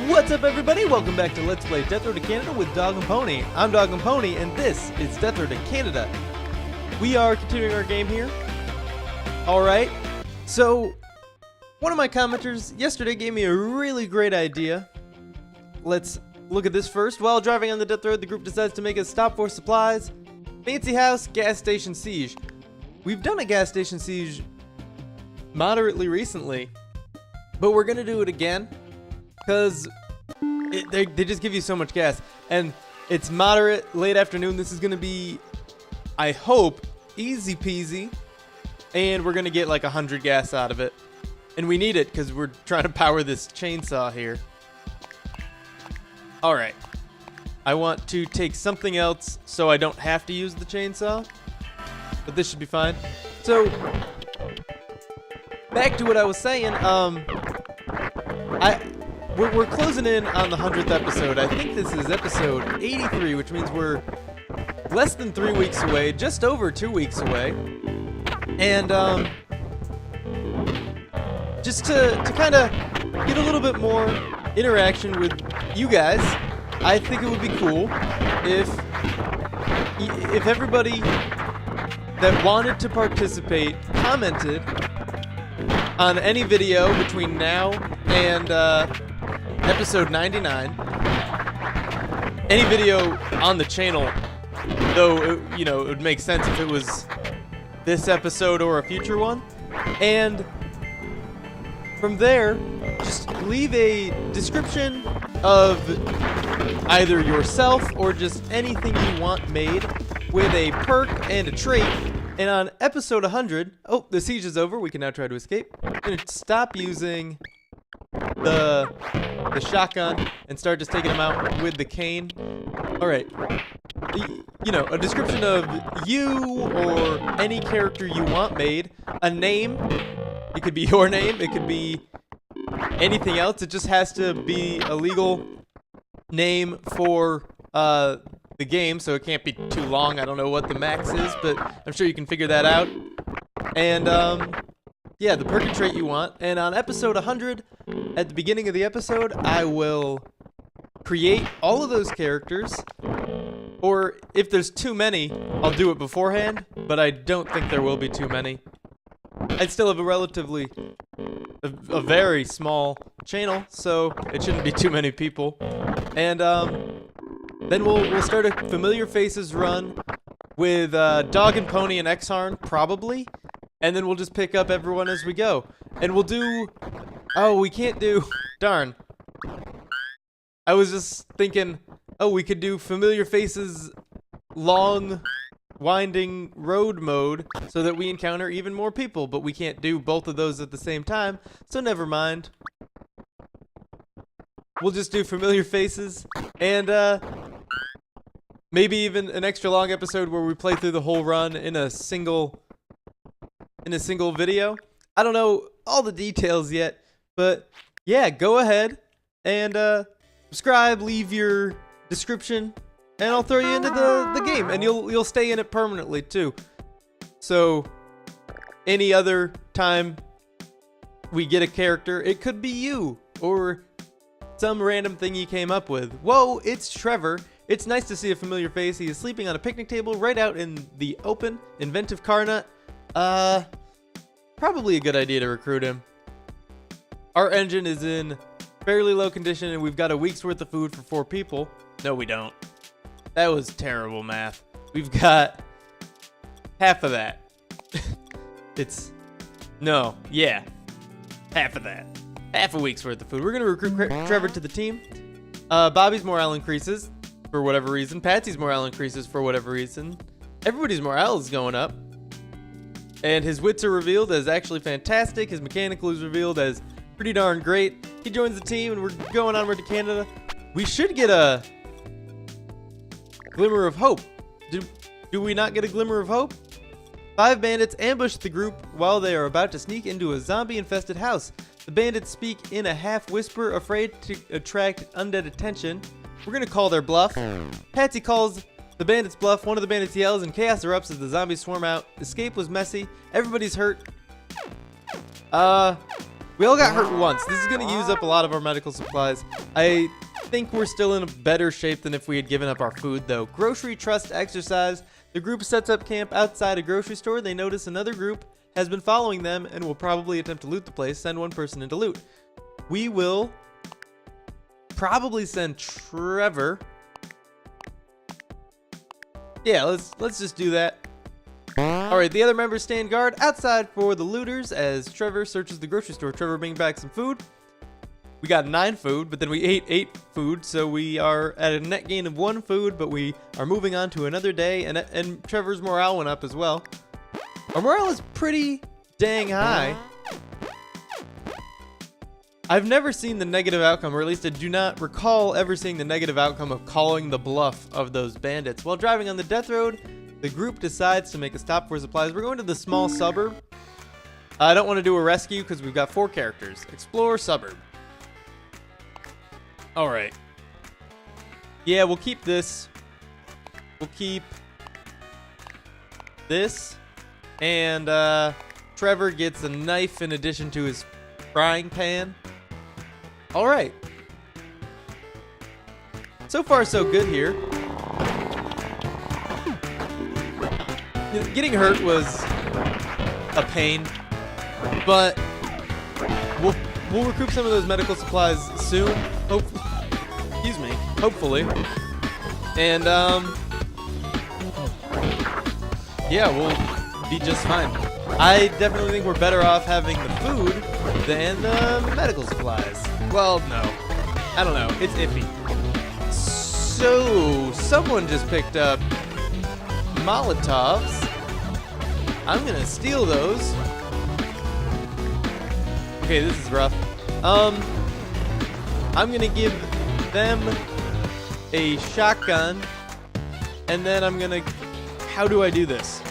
What's up, everybody? Welcome back to Let's Play Death Road to Canada with Dog and Pony. I'm Dog and Pony, and this is Death Road to Canada. We are continuing our game here. Alright, so one of my commenters yesterday gave me a really great idea. Let's look at this first. While driving on the Death Road, the group decides to make a stop for supplies. Fancy house, gas station siege. We've done a gas station siege moderately recently, but we're going to do it again. Because they just give you so much gas. And it's moderate, late afternoon. This is going to be, I hope, easy peasy. And we're going to get like 100 gas out of it. And we need it because we're trying to power this chainsaw here. Alright. I want to take something else so I don't have to use the chainsaw. But this should be fine. So, back to what I was saying. We're closing in on the 100th episode. I think this is episode 83, which means we're less than 3 weeks away, just over 2 weeks away. And just to kind of get a little bit more interaction with you guys, I think it would be cool if everybody that wanted to participate commented on any video between now and episode 99. Any video on the channel, though, it would make sense if it was this episode or a future one. And from there, just leave a description of either yourself or just anything you want made with a perk and a trait. And on episode 100, oh, the siege is over. We can now try to escape. I'm going to stop using the shotgun and start just taking them out with the cane. Alright. A description of you or any character you want made. A name. It could be your name. It could be anything else. It just has to be a legal name for the game, so it can't be too long. I don't know what the max is, but I'm sure you can figure that out. And, yeah, the perk and trait you want. And on episode 100, at the beginning of the episode, I will create all of those characters. Or if there's too many, I'll do it beforehand, but I don't think there will be too many. I'd still have a very small channel, so it shouldn't be too many people. And, then we'll start a familiar faces run with Dog and Pony and X-Harn, probably. And then we'll just pick up everyone as we go. And we'll do... Oh, we can't do... Darn. I was just thinking, oh, we could do familiar faces long, winding road mode so that we encounter even more people. But we can't do both of those at the same time, so never mind. We'll just do familiar faces and maybe even an extra long episode where we play through the whole run in a single video. I don't know all the details yet, but yeah, go ahead and subscribe, leave your description, and I'll throw you into the game, and you'll stay in it permanently too. So any other time we get a character, it could be you or some random thing you came up with. Whoa, it's Trevor. It's nice to see a familiar face. He is sleeping on a picnic table right out in the open. Inventive car nut. Probably a good idea to recruit him. Our engine is in fairly low condition, and we've got a week's worth of food for 4 people. No, we don't. That was terrible math. We've got half of that. Half of that. Half a week's worth of food. We're going to recruit Trevor to the team. Bobby's morale increases for whatever reason. Patsy's morale increases for whatever reason. Everybody's morale is going up. And his wits are revealed as actually fantastic. His mechanical is revealed as pretty darn great. He joins the team, and we're going onward to Canada. We should get a glimmer of hope. Do we not get a glimmer of hope? 5 bandits ambush the group while they are about to sneak into a zombie-infested house. The bandits speak in a half-whisper, afraid to attract undead attention. We're gonna call their bluff. Patsy calls the bandits bluff. One of the bandits yells, and chaos erupts as the zombies swarm out. Escape was messy. Everybody's hurt. We all got hurt once. This is going to use up a lot of our medical supplies. I think we're still in a better shape than if we had given up our food, though. Grocery trust exercise. The group sets up camp outside a grocery store. They notice another group has been following them and will probably attempt to loot the place. Send one person in to loot. We will probably send Trevor. Yeah, let's just do that. All right, the other members stand guard outside for the looters as Trevor searches the grocery store. Trevor bringing back some food. We got 9 food, but then we ate 8 food, so we are at a net gain of 1 food, but we are moving on to another day, and Trevor's morale went up as well. Our morale is pretty dang high. I've never seen the negative outcome, or at least I do not recall ever seeing the negative outcome of calling the bluff of those bandits. While driving on the death road, the group decides to make a stop for supplies. We're going to the small suburb. I don't want to do a rescue because we've got 4 characters. Explore suburb. All right. Yeah, we'll keep this. We'll keep this. And Trevor gets a knife in addition to his frying pan. All right. So far, so good here. Getting hurt was a pain, but we'll recoup some of those medical supplies soon. Excuse me. Hopefully. And yeah, we'll be just fine. I definitely think we're better off having the food than the medical supplies. Well, no. I don't know. It's iffy. So, someone just picked up Molotovs. I'm gonna steal those. Okay, this is rough. I'm gonna give them a shotgun, and then I'm gonna... How do I do this?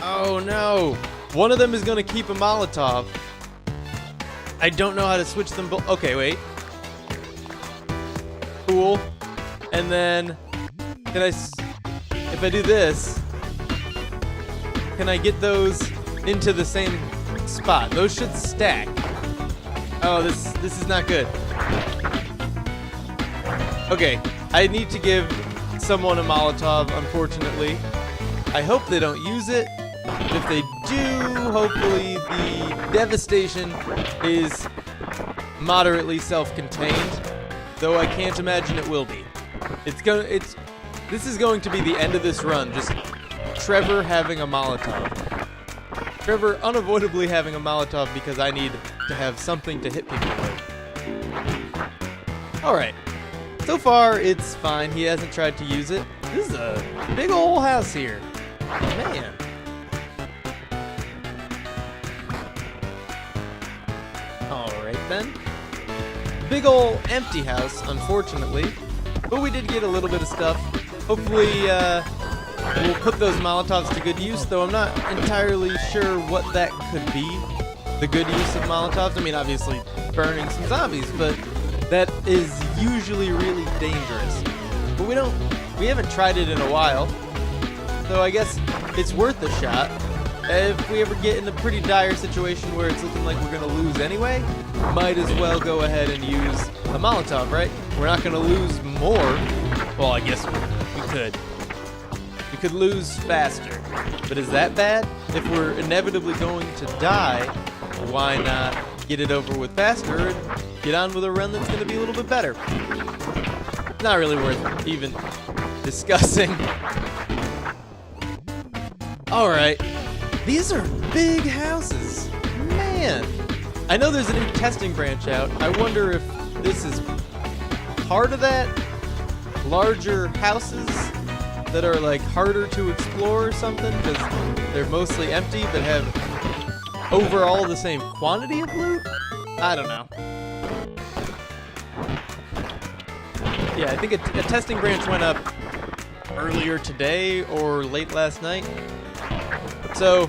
Oh no! One of them is gonna keep a Molotov. I don't know how to switch them both. Okay, wait. Cool. And then, if I do this, can I get those into the same spot? Those should stack. Oh, this is not good. Okay, I need to give someone a Molotov, unfortunately. I hope they don't use it. If they do, hopefully the devastation is moderately self-contained, though I can't imagine it will be. This is going to be the end of this run, just Trevor having a Molotov. Trevor unavoidably having a Molotov because I need to have something to hit people with. Alright. So far, it's fine. He hasn't tried to use it. This is a big old house here. Man. Alright then. Big old empty house, unfortunately. But we did get a little bit of stuff. Hopefully, we'll put those Molotovs to good use, though I'm not entirely sure what that could be. The good use of Molotovs. I mean, obviously, burning some zombies, but that is usually really dangerous. But we haven't tried it in a while. So I guess it's worth a shot. If we ever get in a pretty dire situation where it's looking like we're going to lose anyway, might as well go ahead and use a Molotov, right? We're not going to lose more. Well, I guess we could. We could lose faster. But is that bad? If we're inevitably going to die, why not get it over with faster and get on with a run that's going to be a little bit better? Not really worth even discussing. Alright. These are big houses. Man. I know there's a new testing branch out. I wonder if this is part of that? Larger houses that are like harder to explore or something because they're mostly empty but have overall the same quantity of loot? I don't know. Yeah, I think a testing branch went up earlier today or late last night. So,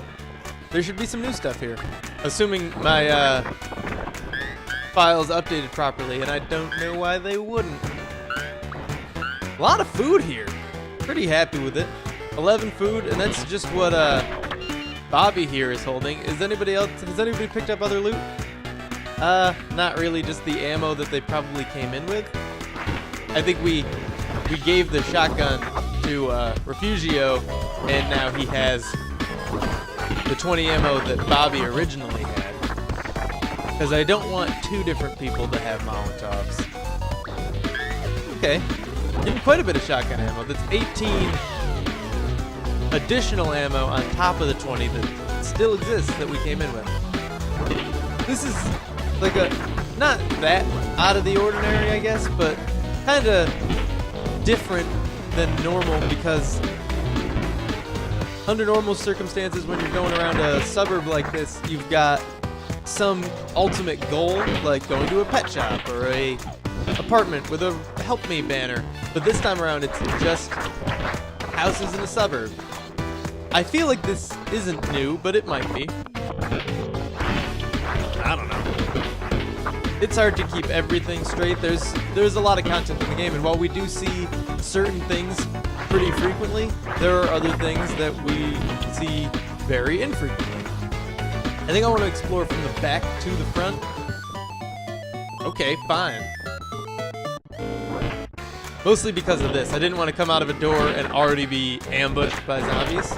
there should be some new stuff here. Assuming my file's updated properly, and I don't know why they wouldn't. A lot of food here. Pretty happy with it. 11 food, and that's just what Bobby here is holding. Has anybody picked up other loot? Not really, just the ammo that they probably came in with. I think we gave the shotgun to Refugio, and now he has the 20 ammo that Bobby originally had. Because I don't want two different people to have Molotovs. Okay, getting quite a bit of shotgun ammo. That's 18 additional ammo on top of the 20 that still exists that we came in with. This is like not that out of the ordinary, I guess, but kind of different than normal, because under normal circumstances, when you're going around a suburb like this, you've got some ultimate goal, like going to a pet shop or a apartment with a help me banner. But this time around, it's just houses in a suburb. I feel like this isn't new, but it might be. I don't know. It's hard to keep everything straight. There's a lot of content in the game, and while we do see certain things pretty frequently, there are other things that we see very infrequently. I think I want to explore from the back to the front. Okay, fine. Mostly because of this. I didn't want to come out of a door and already be ambushed by zombies.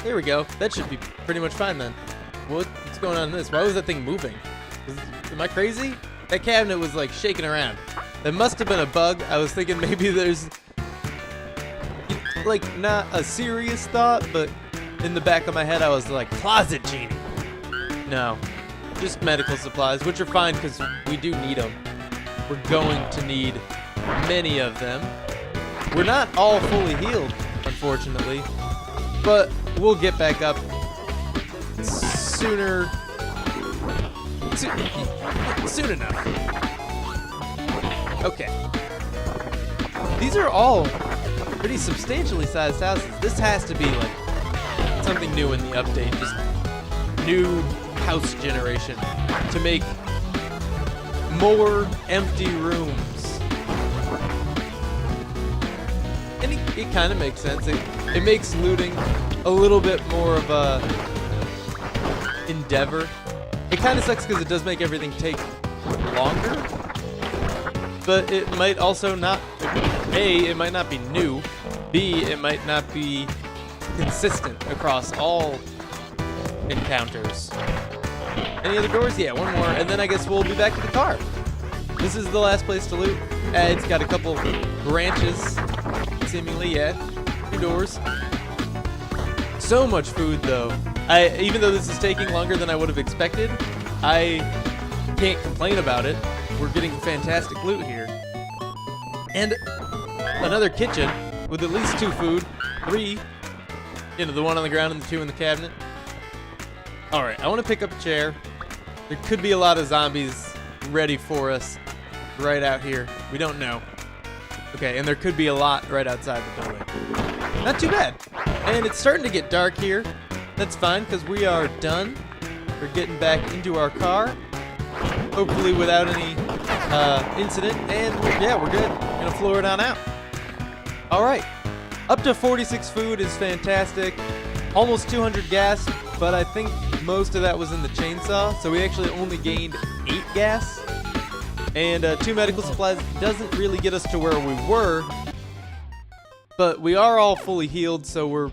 There we go. That should be pretty much fine then. What's going on in this? Why was that thing moving? Am I crazy? That cabinet was like shaking around. That must have been a bug. I was thinking maybe there's like not a serious thought, but in the back of my head I was like, closet genie. No, just medical supplies, which are fine because we do need them. We're going to need many of them. We're not all fully healed, unfortunately, but we'll get back up soon enough. Okay. These are all pretty substantially sized houses. This has to be like something new in the update, just new house generation to make more empty rooms. And it kind of makes sense. It makes looting a little bit more of a endeavor. It kind of sucks because it does make everything take longer, but it might also not, A, it might not be new, B, it might not be consistent across all encounters. Any other doors? Yeah, one more, and then I guess we'll be back to the car. This is the last place to loot. It's got a couple branches, seemingly, yeah, 2 doors. So much food, though. Even though this is taking longer than I would have expected, I can't complain about it. We're getting fantastic loot here. And another kitchen with at least 2 food, 3, the one on the ground and the 2 in the cabinet. All right, I want to pick up a chair. There could be a lot of zombies ready for us right out here. We don't know. Okay, and there could be a lot right outside the building. Not too bad. And it's starting to get dark here. That's fine, because we are done. We're getting back into our car, hopefully without any incident. And yeah, we're good. We're gonna floor it on out. All right, up to 46 food is fantastic. Almost 200 gas, but I think most of that was in the chainsaw, so we actually only gained 8 gas. And 2 medical supplies doesn't really get us to where we were, but we are all fully healed, so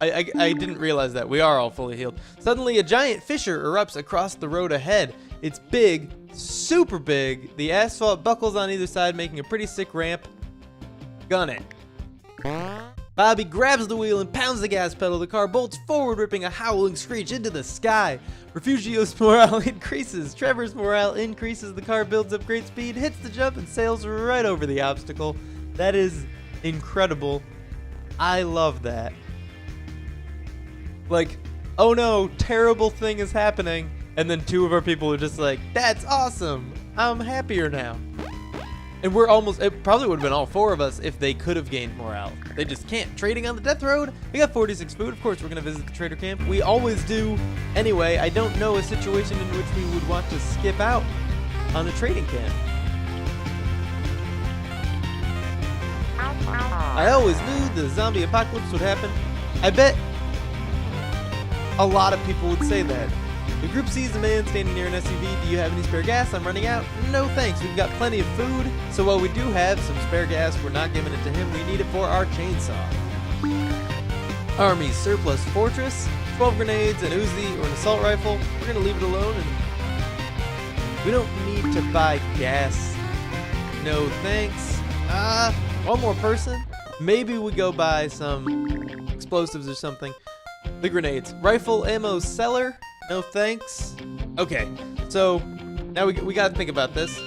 I didn't realize that. We are all fully healed. Suddenly, a giant fissure erupts across the road ahead. It's big, super big. The asphalt buckles on either side, making a pretty sick ramp. Gun it. Bobby grabs the wheel and pounds the gas pedal. The car bolts forward, ripping a howling screech into the sky. Refugio's morale increases. Trevor's morale increases. The car builds up great speed, hits the jump, and sails right over the obstacle. That is incredible. I love that. Like, oh no, terrible thing is happening. And then 2 of our people are just like, that's awesome. I'm happier now. And it probably would have been all 4 of us if they could have gained morale. They just can't. Trading on the death road. We got 46 food. Of course, we're going to visit the trader camp. We always do. Anyway, I don't know a situation in which we would want to skip out on a trading camp. I always knew the zombie apocalypse would happen. I bet A lot of people would say that. The group sees a man standing near an SUV. Do you have any spare gas? I'm running out. No thanks, we've got plenty of food. So while we do have some spare gas, we're not giving it to him. We need it for our chainsaw. Army's surplus fortress, 12 grenades, an Uzi, or an assault rifle. We're gonna leave it alone, and we don't need to buy gas. No thanks. One more person. Maybe we go buy some explosives or something. The grenades. Rifle ammo cellar. No thanks. Okay, so now we gotta think about this.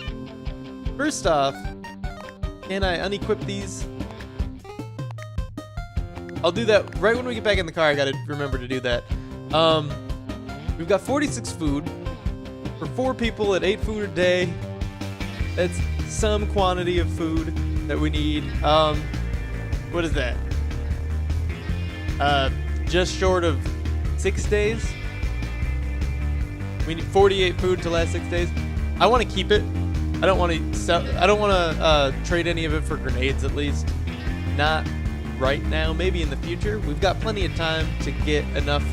First off, can I unequip these? I'll do that right when we get back in the car. I gotta remember to do that. We've got 46 food for 4 people at 8 food a day. That's some quantity of food that we need. What is that? Just short of 6 days. We need 48 food to last 6 days. I want to keep it. I don't want to sell. I don't want to trade any of it for grenades, at least. Not right now. Maybe in the future. We've got plenty of time to get enough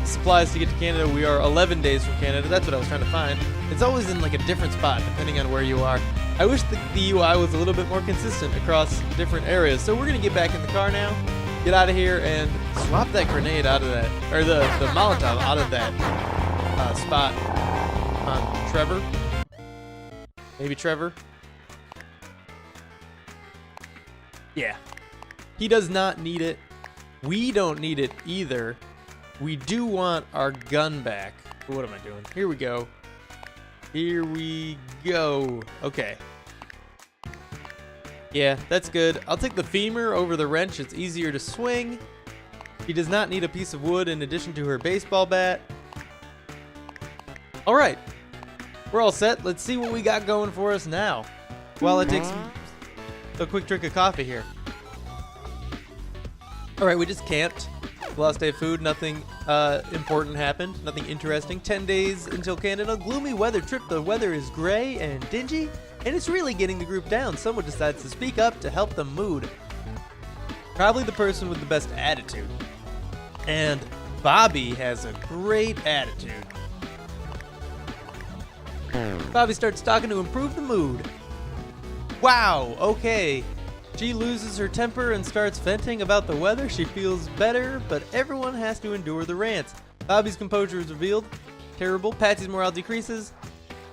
supplies to get to Canada. We are 11 days from Canada. That's what I was trying to find. It's always in like a different spot depending on where you are. I wish the UI was a little bit more consistent across different areas. So we're gonna get back in the car now, get out of here, and swap that grenade out of that, or the Molotov out of that spot on Trevor. Maybe Trevor. Yeah. He does not need it. We don't need it either. We do want our gun back. What am I doing? Here we go. Here we go. Okay. Yeah, that's good. I'll take the femur over the wrench. It's easier to swing. She does not need a piece of wood in addition to her baseball bat. All right. We're all set. Let's see what we got going for us now. While I take a quick drink of coffee here. All right, we just camped. Last day of food, nothing important happened, nothing interesting. 10 days until Canada. Gloomy weather trip. The weather is gray and dingy, and it's really getting the group down. Someone decides to speak up to help the mood. Probably the person with the best attitude. And Bobby has a great attitude. Bobby starts talking to improve the mood. Wow, okay. She loses her temper and starts venting about the weather. She feels better, but everyone has to endure the rants. Bobby's composure is revealed. Terrible. Patsy's morale decreases.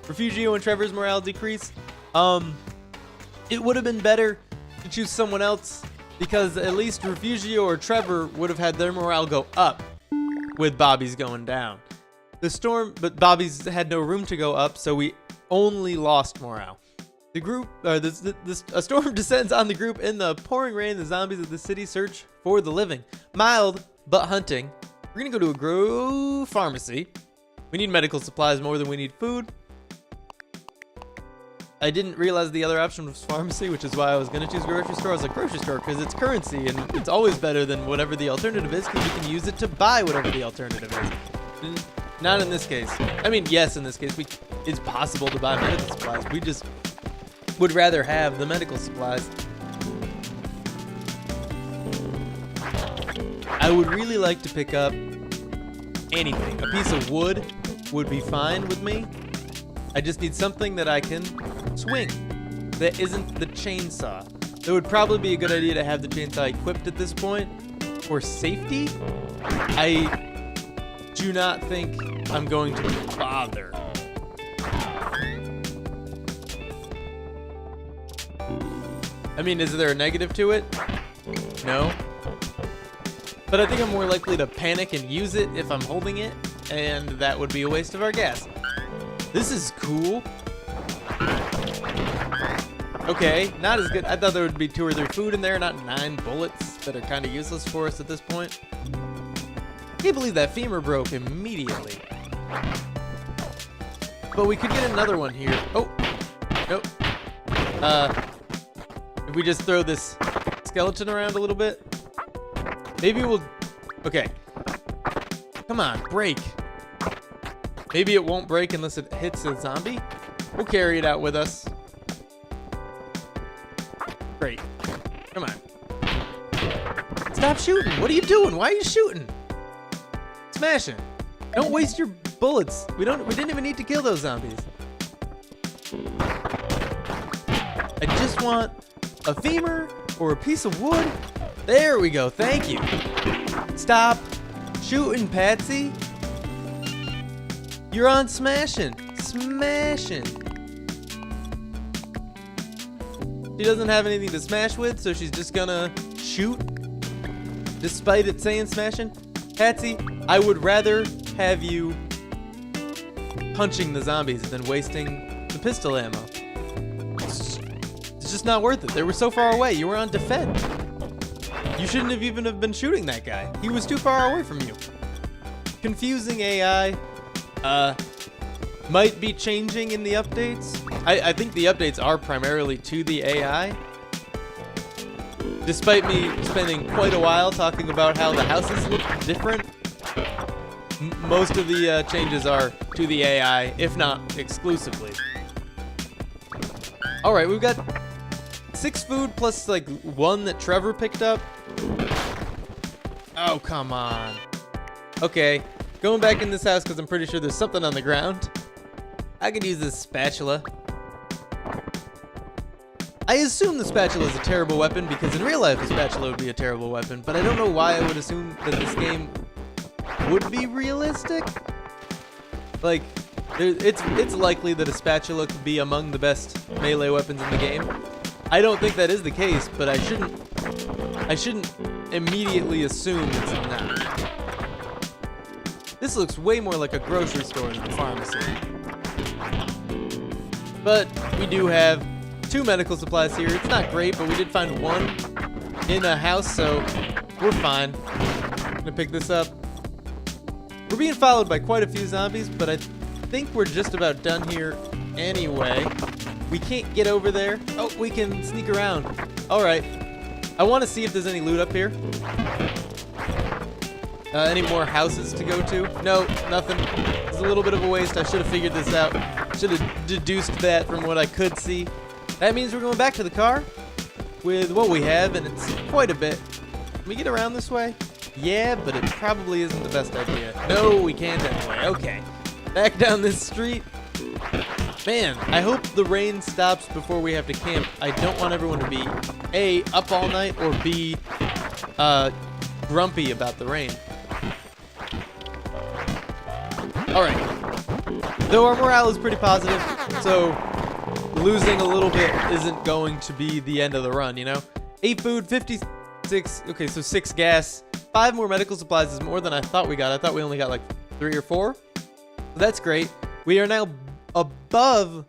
Refugio and Trevor's morale decrease. It would have been better to choose someone else, because at least Refugio or Trevor would have had their morale go up with Bobby's going down. But Bobby's had no room to go up, so we only lost morale. The group, a storm descends on the group in the pouring rain. The zombies of the city search for the living. Mild, but hunting. We're gonna go to a Grove pharmacy. We need medical supplies more than we need food. I didn't realize the other option was pharmacy, which is why I was gonna choose grocery store. I was like, grocery store, because it's currency, and it's always better than whatever the alternative is, because you can use it to buy whatever the alternative is. Not in this case. I mean, yes, in this case, it's possible to buy medical supplies. We just would rather have the medical supplies. I would really like to pick up anything. A piece of wood would be fine with me. I just need something that I can swing that isn't the chainsaw. It would probably be a good idea to have the chainsaw equipped at this point for safety. I do not think I'm going to bother. I mean, is there a negative to it? No. But I think I'm more likely to panic and use it if I'm holding it, and that would be a waste of our gas. This is cool. Okay, not as good. I thought there would be 2 or 3 food in there, not 9 bullets that are kind of useless for us at this point. Can't believe that femur broke immediately. But we could get another one here. Oh, nope. If we just throw this skeleton around a little bit, maybe we'll. Okay. Come on, break. Maybe it won't break unless it hits a zombie. We'll carry it out with us. Great. Come on. Stop shooting. What are you doing? Why are you shooting? Smashing. Don't waste your bullets. We didn't even need to kill those zombies. I just want a femur or a piece of wood. There we go. Thank you. Stop shooting, Patsy. You're on smashing. Smashing. She doesn't have anything to smash with, so she's just gonna shoot. Despite it saying smashing. Patsy, I would rather have you punching the zombies than wasting the pistol ammo. It's just not worth it. They were so far away. You were on defend. You shouldn't have even have been shooting that guy. He was too far away from you. Confusing AI. Might be changing in the updates. I think the updates are primarily to the AI. Despite me spending quite a while talking about how the houses look different, most of the changes are to the AI, if not exclusively. All right, we've got 6 food plus like 1 that Trevor picked up. Oh, come on. Okay, going back in this house because I'm pretty sure there's something on the ground. I could use this spatula. I assume the spatula is a terrible weapon because in real life the spatula would be a terrible weapon, but I don't know why I would assume that this game would be realistic. Like, it's likely that a spatula could be among the best melee weapons in the game. I don't think that is the case, but I shouldn't immediately assume it's not. This looks way more like a grocery store than a pharmacy. But we do have 2 medical supplies here. It's not great, but we did find 1 in a house, so we're fine. I'm gonna pick this up. We're being followed by quite a few zombies, but I think we're just about done here anyway. We can't get over there. Oh, we can sneak around. All right. I want to see if there's any loot up here. Any more houses to go to? No, nothing. It's a little bit of a waste. I should have figured this out. Should have deduced that from what I could see. That means we're going back to the car with what we have, and it's quite a bit. Can we get around this way? Yeah, but it probably isn't the best idea. No, we can't anyway. Okay. Back down this street. Man, I hope the rain stops before we have to camp. I don't want everyone to be A, up all night, or B, grumpy about the rain. Alright. Though our morale is pretty positive, so losing a little bit isn't going to be the end of the run, you know? 8 food, 56, okay, so 6 gas. 5 more medical supplies is more than I thought we got. I thought we only got like 3 or 4. So that's great. We are now above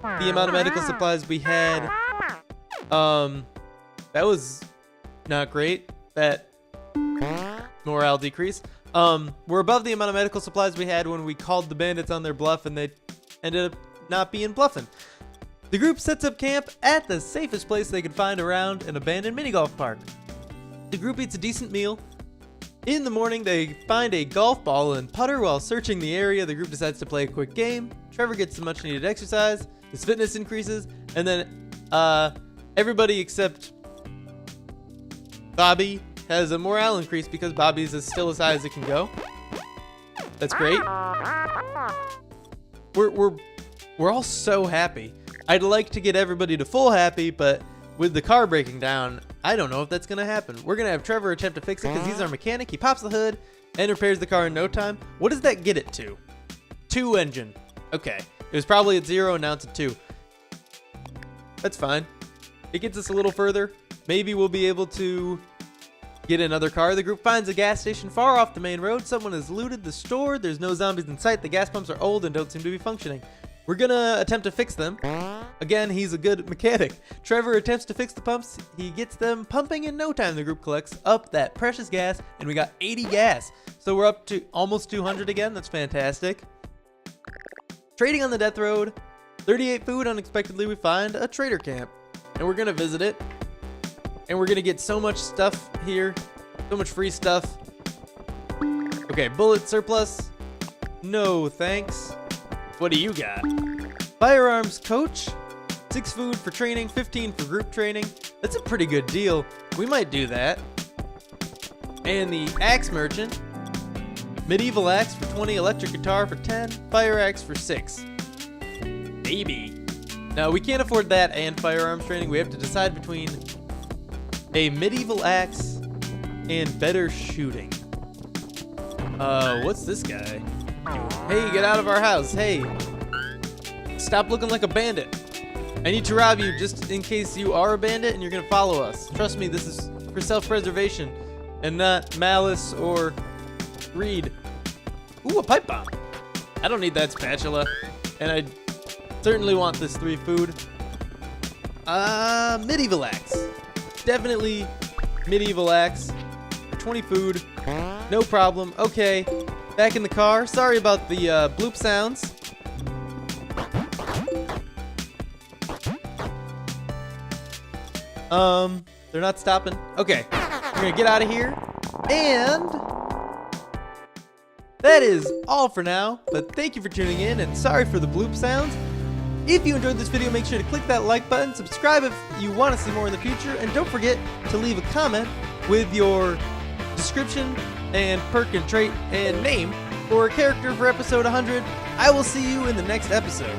the amount of medical supplies we had. That was not great. That morale decrease. We're above the amount of medical supplies we had when we called the bandits on their bluff, and they ended up not being bluffing. The group sets up camp at the safest place they could find around an abandoned mini golf park. The group eats a decent meal. In the morning, they find a golf ball and putter. While searching the area, the group decides to play a quick game. Trevor gets some much needed exercise, his fitness increases, and then everybody except Bobby has a morale increase because Bobby's as still as high as it can go. That's great. We're all so happy. I'd like to get everybody to full happy, but with the car breaking down, I don't know if that's gonna happen. We're gonna have Trevor attempt to fix it because he's our mechanic. He pops the hood and repairs the car in no time. What does that get it to? 2 engine. Okay. It was probably at 0, now it's at 2. That's fine. It gets us a little further. Maybe we'll be able to get another car. The group finds a gas station far off the main road. Someone has looted the store. There's no zombies in sight. The gas pumps are old and don't seem to be functioning. We're gonna attempt to fix them. Again, he's a good mechanic. Trevor attempts to fix the pumps. He gets them pumping in no time. The group collects up that precious gas, and we got 80 gas. So we're up to almost 200 again. That's fantastic. Trading on the death road. 38 food. Unexpectedly, we find a trader camp, and we're gonna visit it. And we're gonna get so much stuff here. So much free stuff. Okay, bullet surplus. No, thanks. What do you got? Firearms coach. 6 food for training, 15 for group training. That's a pretty good deal. We might do that. And the axe merchant. Medieval axe for 20, electric guitar for 10, fire axe for 6. Baby. Now, we can't afford that and firearms training. We have to decide between a medieval axe and better shooting. What's this guy? Hey, get out of our house. Hey, stop looking like a bandit. I need to rob you just in case you are a bandit and you're gonna follow us. Trust me, this is for self-preservation and not malice or greed. Ooh, a pipe bomb. I don't need that spatula. And I certainly want this 3 food. Medieval axe. Definitely medieval axe. 20 food. No problem. Okay. Back in the car. Sorry about the bloop sounds. They're not stopping. Okay. We're gonna get out of here. And that is all for now. But thank you for tuning in, and sorry for the bloop sounds. If you enjoyed this video, make sure to click that like button, subscribe if you want to see more in the future, and don't forget to leave a comment with your description and perk and trait and name for a character for episode 100. I will see you in the next episode.